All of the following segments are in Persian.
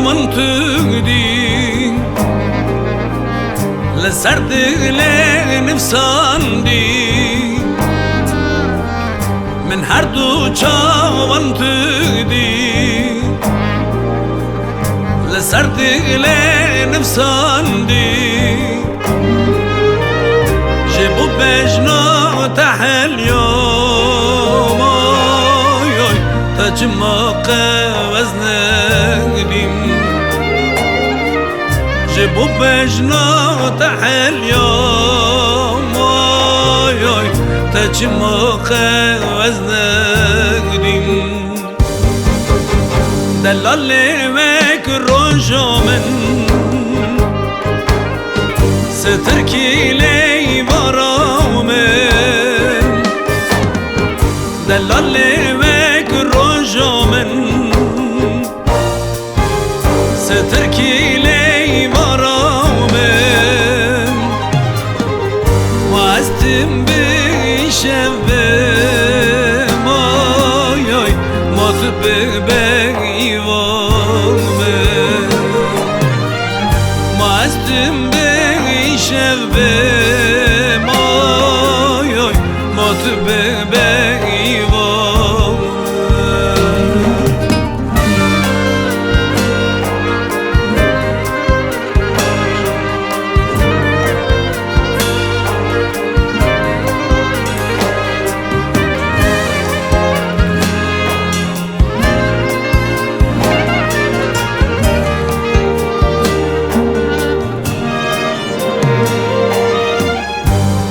من تودی لسر دل نفساندی من هر دو چاوان تودی لسر دل نفساندی جبو بجنا تحل يوم تجمق وزنقديم جبو بجنا تحل يوم تجمق وزنقديم دلال مك الرجا من ستركي لي برامن دلال مك الرجا من ستركي لي برامن وعزتم بشبه ماياي ما تبقى يوامن وعزتم بشبه ماياي ما تبقى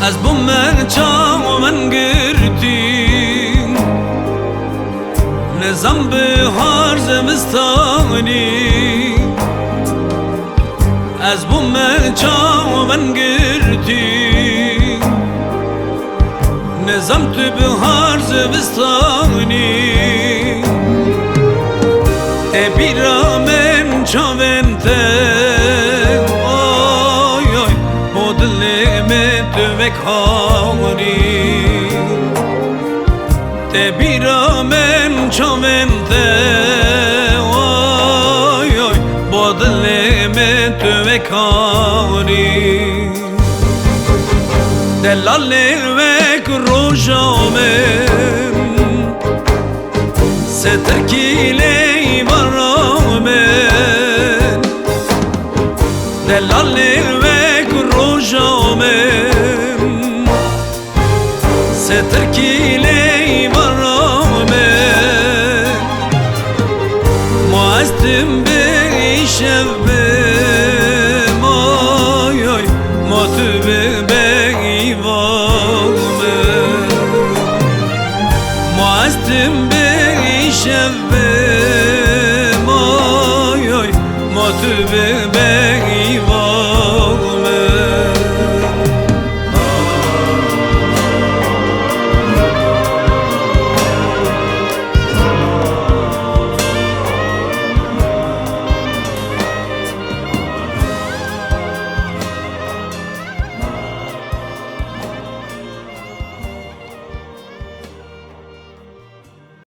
از بومن چاو من گردی نظام بهار زمستانی از بومن چاو من گردی نظام تو بهار زمستانی بیرا من چاونته مکاری تبیرا من چومنده وای وای با دل من تو مکاری دلال وک روشا من سترکی لی برا من دلال وک روشا من ستركي لي برامن معزتم بشبه ماياي ما تبقى يوامن معزتم بشبه ماياي ما تبقى